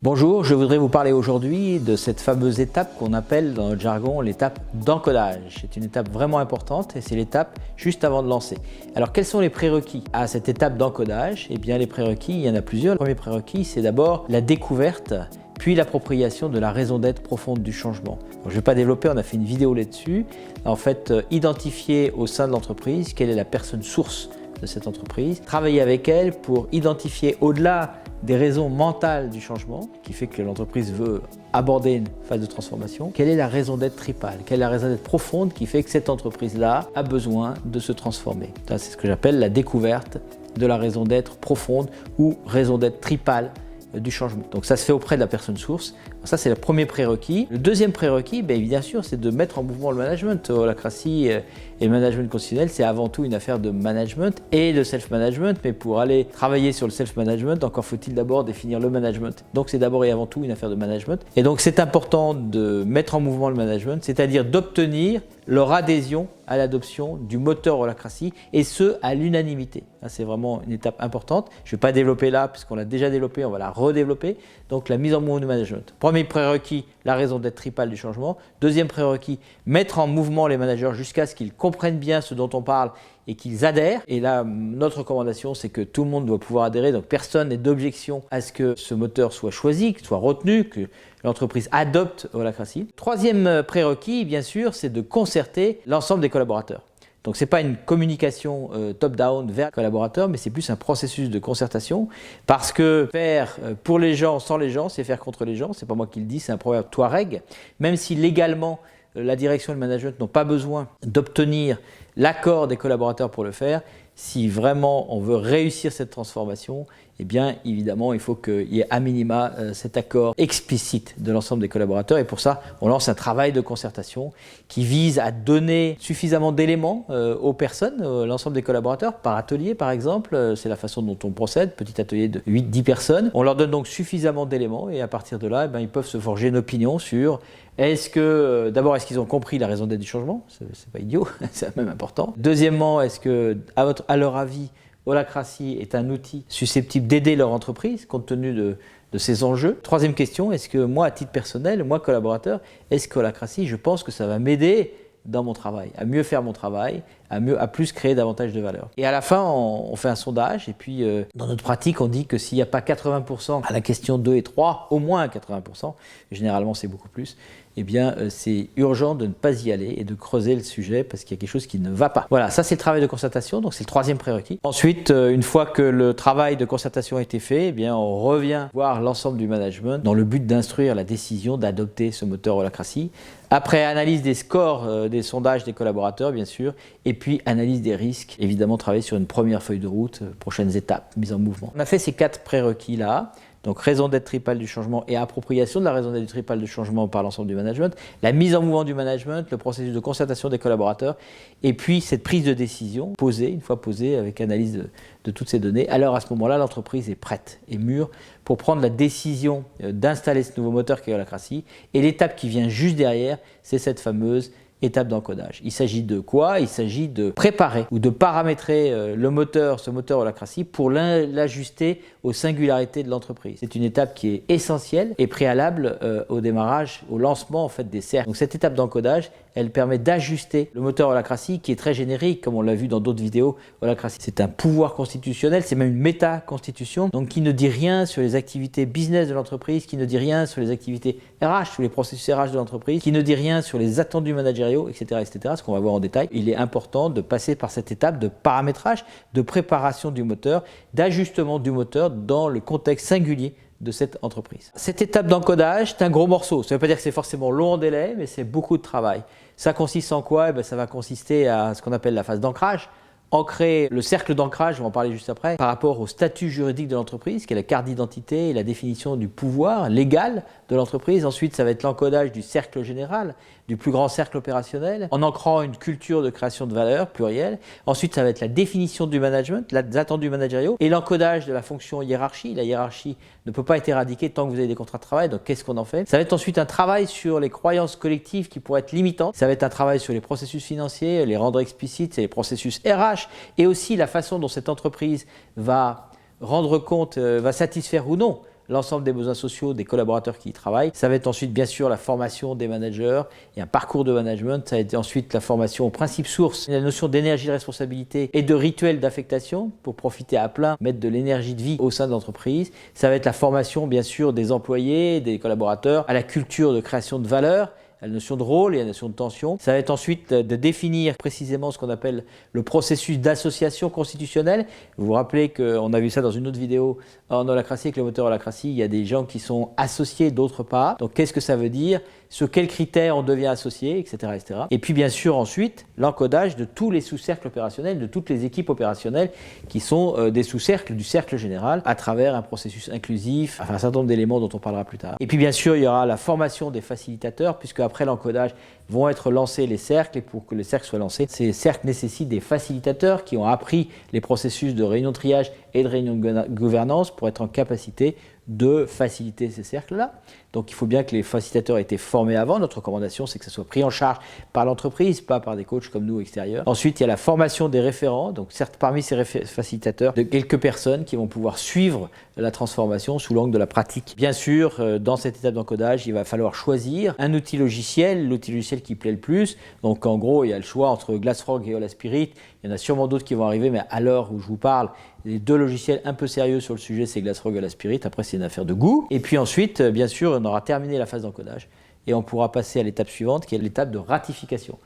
Bonjour, je voudrais vous parler aujourd'hui de cette fameuse étape qu'on appelle dans notre jargon l'étape d'encodage. C'est une étape vraiment importante et c'est l'étape juste avant de lancer. Alors quels sont les prérequis à cette étape d'encodage? Eh bien les prérequis, il y en a plusieurs. Le premier prérequis, c'est d'abord la découverte, puis l'appropriation de la raison d'être profonde du changement. Donc, je ne vais pas développer, on a fait une vidéo là-dessus. En fait, identifier au sein de l'entreprise quelle est la personne source de cette entreprise, travailler avec elle pour identifier au-delà des raisons mentales du changement, qui fait que l'entreprise veut aborder une phase de transformation, quelle est la raison d'être tripale, quelle est la raison d'être profonde qui fait que cette entreprise-là a besoin de se transformer. C'est ce que j'appelle la découverte de la raison d'être profonde ou raison d'être tripale du changement. Donc ça se fait auprès de la personne source. Ça, c'est le premier prérequis. Le deuxième prérequis, bien sûr, c'est de mettre en mouvement le management. Holacracy et le management constitutionnel, c'est avant tout une affaire de management et de self-management. Mais pour aller travailler sur le self-management, encore faut-il d'abord définir le management. Donc c'est d'abord et avant tout une affaire de management. Et donc c'est important de mettre en mouvement le management, c'est-à-dire d'obtenir leur adhésion à l'adoption du moteur Holacracy, et ce, à l'unanimité. C'est vraiment une étape importante. Je ne vais pas développer là, puisqu'on l'a déjà développé, on va la redévelopper. Donc la mise en mouvement du management. Premier prérequis, la raison d'être tripale du changement. Deuxième prérequis, mettre en mouvement les managers jusqu'à ce qu'ils comprennent bien ce dont on parle et qu'ils adhèrent. Et là, notre recommandation, c'est que tout le monde doit pouvoir adhérer. Donc personne n'est d'objection à ce que ce moteur soit choisi, qu'il soit retenu, que l'entreprise adopte Holacracy. Troisième prérequis, bien sûr, c'est de concerter l'ensemble des collaborateurs. Donc ce n'est pas une communication top-down vers les collaborateurs, mais c'est plus un processus de concertation, parce que faire pour les gens sans les gens, c'est faire contre les gens. Ce n'est pas moi qui le dis, c'est un proverbe touareg. Même si légalement, la direction et le management n'ont pas besoin d'obtenir l'accord des collaborateurs pour le faire, si vraiment on veut réussir cette transformation, eh bien évidemment il faut qu'il y ait à minima cet accord explicite de l'ensemble des collaborateurs, et pour ça on lance un travail de concertation qui vise à donner suffisamment d'éléments aux personnes, l'ensemble des collaborateurs, par atelier par exemple. C'est la façon dont on procède, petit atelier de 8-10 personnes. On leur donne donc suffisamment d'éléments et à partir de là, ils peuvent se forger une opinion sur d'abord, est-ce qu'ils ont compris la raison d'être du changement? C'est pas idiot, c'est même important. Deuxièmement, est-ce que, à leur avis, Holacracy est un outil susceptible d'aider leur entreprise compte tenu de ces enjeux? Troisième question, est-ce que moi, à titre personnel, moi collaborateur, est-ce que Holacracy, je pense que ça va m'aider dans mon travail, à mieux faire mon travail, à plus créer davantage de valeur? Et à la fin, on fait un sondage, et puis dans notre pratique, on dit que s'il n'y a pas 80% à la question 2 et 3, au moins 80%, généralement c'est beaucoup plus, eh bien c'est urgent de ne pas y aller et de creuser le sujet parce qu'il y a quelque chose qui ne va pas. Voilà, ça c'est le travail de concertation, donc c'est le troisième prérequis. Ensuite, une fois que le travail de concertation a été fait, eh bien on revient voir l'ensemble du management dans le but d'instruire la décision d'adopter ce moteur Holacracy. Après analyse des scores des sondages des collaborateurs, bien sûr, et puis analyse des risques, évidemment travailler sur une première feuille de route, prochaines étapes, mise en mouvement. On a fait ces 4 prérequis-là, donc raison d'être tripale du changement et appropriation de la raison d'être tripale du changement par l'ensemble du management, la mise en mouvement du management, le processus de concertation des collaborateurs, et puis cette prise de décision posée, une fois posée avec analyse de toutes ces données. Alors à ce moment-là, l'entreprise est prête et mûre pour prendre la décision d'installer ce nouveau moteur qui est Holacracy. Et l'étape qui vient juste derrière, c'est cette fameuse étape d'encodage. Il s'agit de quoi? Il s'agit de préparer ou de paramétrer ce moteur Holacracy pour l'ajuster aux singularités de l'entreprise. C'est une étape qui est essentielle et préalable au démarrage, au lancement en fait des cercles. Donc cette étape d'encodage, elle permet d'ajuster le moteur Holacracy qui est très générique, comme on l'a vu dans d'autres vidéos. Holacracy, c'est un pouvoir constitutionnel, c'est même une méta-constitution, donc qui ne dit rien sur les activités business de l'entreprise, qui ne dit rien sur les activités RH, sur les processus RH de l'entreprise, qui ne dit rien sur les attendus managériaux, etc., ce qu'on va voir en détail. Il est important de passer par cette étape de paramétrage, de préparation du moteur, d'ajustement du moteur dans le contexte singulier de cette entreprise. Cette étape d'encodage, c'est un gros morceau. Ça ne veut pas dire que c'est forcément long en délai, mais c'est beaucoup de travail. Ça consiste en quoi? Ça va consister à ce qu'on appelle la phase d'ancrage. Ancrer le cercle d'ancrage, on va en parler juste après, par rapport au statut juridique de l'entreprise, qui est la carte d'identité et la définition du pouvoir légal de l'entreprise. Ensuite, ça va être l'encodage du cercle général, du plus grand cercle opérationnel, en ancrant une culture de création de valeur plurielle. Ensuite, ça va être la définition du management, les attendus managériaux, et l'encodage de la fonction hiérarchie. La hiérarchie ne peut pas être éradiquée tant que vous avez des contrats de travail, donc qu'est-ce qu'on en fait? Ça va être ensuite un travail sur les croyances collectives qui pourraient être limitantes. Ça va être un travail sur les processus financiers, les rendre explicites, c'est les processus RH, et aussi la façon dont cette entreprise va rendre compte, va satisfaire ou non l'ensemble des besoins sociaux des collaborateurs qui y travaillent. Ça va être ensuite bien sûr la formation des managers et un parcours de management. Ça va être ensuite la formation aux principes sources, la notion d'énergie de responsabilité et de rituel d'affectation pour profiter à plein, mettre de l'énergie de vie au sein de l'entreprise. Ça va être la formation bien sûr des employés, des collaborateurs à la culture de création de valeur, à la notion de rôle et à la notion de tension. Ça va être ensuite de définir précisément ce qu'on appelle le processus d'association constitutionnelle. Vous vous rappelez qu'on a vu ça dans une autre vidéo en holacratie avec le moteur holacratie. Il y a des gens qui sont associés, d'autres pas. Donc qu'est-ce que ça veut dire? Sur quels critères on devient associé, etc., etc. Et puis bien sûr ensuite l'encodage de tous les sous-cercles opérationnels, de toutes les équipes opérationnelles qui sont des sous-cercles du cercle général à travers un processus inclusif, enfin un certain nombre d'éléments dont on parlera plus tard. Et puis bien sûr il y aura la formation des facilitateurs puisque après l'encodage vont être lancés les cercles et pour que les cercles soient lancés, ces cercles nécessitent des facilitateurs qui ont appris les processus de réunion de triage et de réunion de gouvernance pour être en capacité de faciliter ces cercles-là. Donc il faut bien que les facilitateurs aient été formés avant. Notre recommandation, c'est que ça soit pris en charge par l'entreprise, pas par des coachs comme nous extérieurs. Ensuite, il y a la formation des référents. Donc certes, parmi ces facilitateurs, de quelques personnes qui vont pouvoir suivre la transformation sous l'angle de la pratique. Bien sûr, dans cette étape d'encodage, il va falloir choisir un outil logiciel, l'outil logiciel qui plaît le plus. Donc en gros, il y a le choix entre Glassfrog et Holaspirit. Il y en a sûrement d'autres qui vont arriver, mais à l'heure où je vous parle, les deux logiciels un peu sérieux sur le sujet, c'est Glassfrog et Holaspirit. Après, c'est une affaire de goût. Et puis ensuite, bien sûr, on aura terminé la phase d'encodage et on pourra passer à l'étape suivante, qui est l'étape de ratification.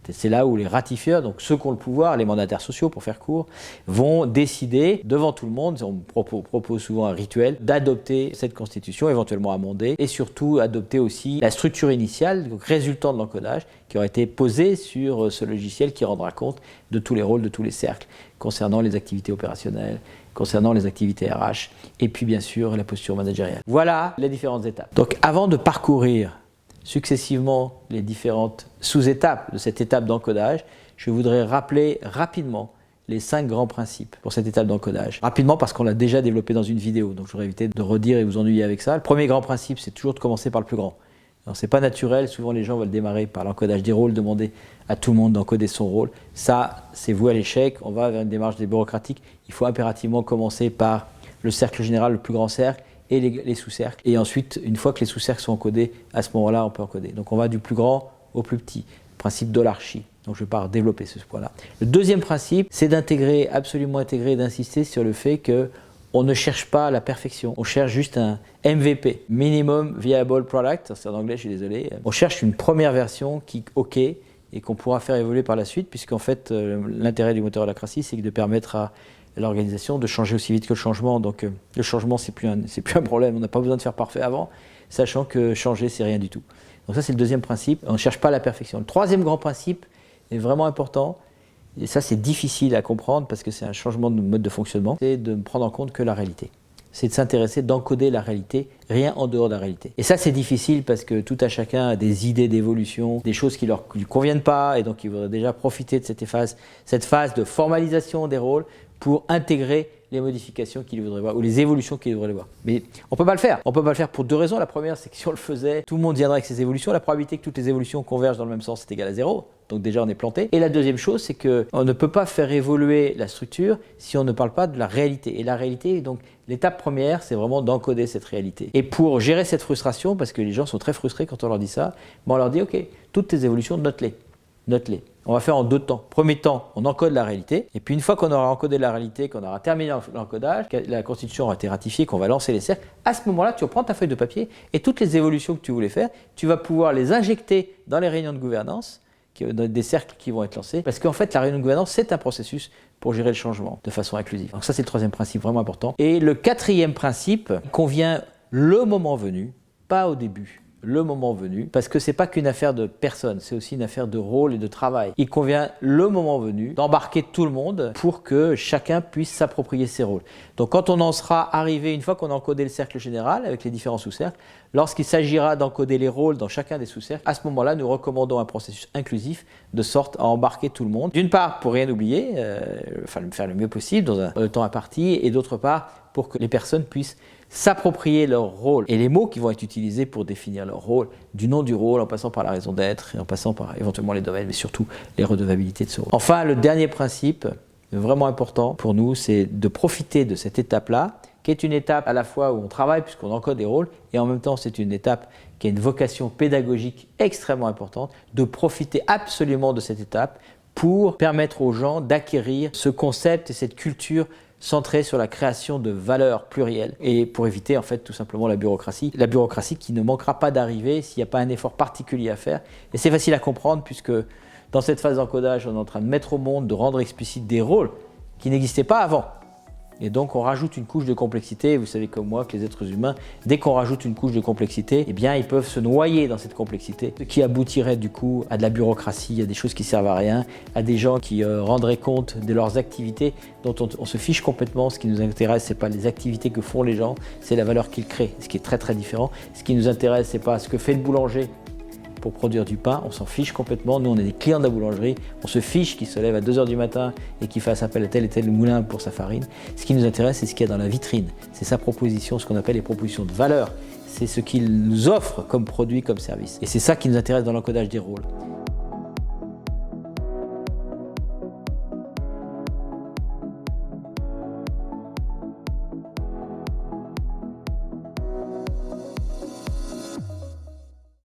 C'est là où les ratifieurs, donc ceux qui ont le pouvoir, les mandataires sociaux pour faire court, vont décider devant tout le monde, on propose souvent un rituel, d'adopter cette constitution, éventuellement amendée, et surtout adopter aussi la structure initiale, donc résultant de l'encodage, qui aura été posée sur ce logiciel qui rendra compte de tous les rôles, de tous les cercles, concernant les activités opérationnelles, concernant les activités RH, et puis bien sûr la posture managériale. Voilà les différentes étapes. Donc avant de parcourir successivement les différentes sous-étapes de cette étape d'encodage, je voudrais rappeler rapidement les 5 grands principes pour cette étape d'encodage. Rapidement parce qu'on l'a déjà développé dans une vidéo, donc j'aurais évité de redire et vous ennuyer avec ça. Le premier grand principe, c'est toujours de commencer par le plus grand. Alors c'est pas naturel, souvent les gens veulent démarrer par l'encodage des rôles, demander à tout le monde d'encoder son rôle. Ça, c'est voué à l'échec, on va vers une démarche bureaucratique. Il faut impérativement commencer par le cercle général, le plus grand cercle, et les sous-cercles. Et ensuite, une fois que les sous-cercles sont encodés, à ce moment-là, on peut encoder. Donc on va du plus grand au plus petit. Principe d'holarchie. Donc je ne vais pas développer ce point-là. Le deuxième principe, c'est d'intégrer, absolument intégrer, d'insister sur le fait qu'on ne cherche pas la perfection. On cherche juste un MVP, Minimum Viable Product. C'est en anglais, je suis désolé. On cherche une première version qui est OK et qu'on pourra faire évoluer par la suite, puisqu'en fait, l'intérêt du moteur holacratie, c'est de permettre à l'organisation de changer aussi vite que le changement. Donc le changement, c'est plus un problème. On n'a pas besoin de faire parfait avant, sachant que changer, c'est rien du tout. Donc ça, c'est le deuxième principe. On ne cherche pas la perfection. Le troisième grand principe est vraiment important, et ça, c'est difficile à comprendre parce que c'est un changement de mode de fonctionnement, c'est de prendre en compte que la réalité. C'est de s'intéresser, d'encoder la réalité, rien en dehors de la réalité. Et ça, c'est difficile parce que tout à chacun a des idées d'évolution, des choses qui ne lui conviennent pas, et donc il faudrait déjà profiter de cette phase de formalisation des rôles pour intégrer les modifications qu'il voudrait voir ou les évolutions qu'il voudrait voir. Mais on ne peut pas le faire. On ne peut pas le faire pour 2 raisons. La première, c'est que si on le faisait, tout le monde viendrait avec ses évolutions. La probabilité que toutes les évolutions convergent dans le même sens est égale à 0. Donc déjà, on est planté. Et la deuxième chose, c'est qu'on ne peut pas faire évoluer la structure si on ne parle pas de la réalité. Et la réalité, donc l'étape première, c'est vraiment d'encoder cette réalité. Et pour gérer cette frustration, parce que les gens sont très frustrés quand on leur dit ça, on leur dit, OK, toutes tes évolutions, note-les. On va faire en 2 temps. Premier temps, on encode la réalité. Et puis une fois qu'on aura encodé la réalité, qu'on aura terminé l'encodage, que la constitution aura été ratifiée, qu'on va lancer les cercles, à ce moment-là, tu reprends ta feuille de papier et toutes les évolutions que tu voulais faire, tu vas pouvoir les injecter dans les réunions de gouvernance, dans des cercles qui vont être lancés. Parce qu'en fait, la réunion de gouvernance, c'est un processus pour gérer le changement de façon inclusive. Donc ça, c'est le troisième principe vraiment important. Et le quatrième principe convient le moment venu, pas au début. Le moment venu, parce que c'est pas qu'une affaire de personne, c'est aussi une affaire de rôle et de travail. Il convient le moment venu d'embarquer tout le monde pour que chacun puisse s'approprier ses rôles. Donc quand on en sera arrivé, une fois qu'on a encodé le cercle général avec les différents sous-cercles, lorsqu'il s'agira d'encoder les rôles dans chacun des sous-cercles, à ce moment-là, nous recommandons un processus inclusif de sorte à embarquer tout le monde. D'une part, pour rien oublier, faire le mieux possible dans un temps imparti, et d'autre part, pour que les personnes puissent s'approprier leur rôle et les mots qui vont être utilisés pour définir leur rôle, du nom du rôle en passant par la raison d'être et en passant par éventuellement les domaines, mais surtout les redevabilités de ce rôle. Enfin, le dernier principe, vraiment important pour nous, c'est de profiter de cette étape-là qui est une étape à la fois où on travaille puisqu'on encode des rôles, et en même temps c'est une étape qui a une vocation pédagogique extrêmement importante, de profiter absolument de cette étape pour permettre aux gens d'acquérir ce concept et cette culture centrée sur la création de valeurs plurielles et pour éviter en fait tout simplement la bureaucratie qui ne manquera pas d'arriver s'il n'y a pas un effort particulier à faire. Et c'est facile à comprendre puisque dans cette phase d'encodage, on est en train de mettre au monde, de rendre explicite des rôles qui n'existaient pas avant. Et donc on rajoute une couche de complexité, vous savez comme moi que les êtres humains, dès qu'on rajoute une couche de complexité, eh bien ils peuvent se noyer dans cette complexité, ce qui aboutirait du coup à de la bureaucratie, à des choses qui servent à rien, à des gens qui rendraient compte de leurs activités dont on se fiche complètement. Ce qui nous intéresse, c'est pas les activités que font les gens, c'est la valeur qu'ils créent, ce qui est très très différent. Ce qui nous intéresse, c'est pas ce que fait le boulanger pour produire du pain, on s'en fiche complètement. Nous, on est des clients de la boulangerie, on se fiche qu'il se lève à 2 h du matin et qu'il fasse appel à tel et tel moulin pour sa farine. Ce qui nous intéresse, c'est ce qu'il y a dans la vitrine. C'est sa proposition, ce qu'on appelle les propositions de valeur. C'est ce qu'il nous offre comme produit, comme service. Et c'est ça qui nous intéresse dans l'encodage des rôles.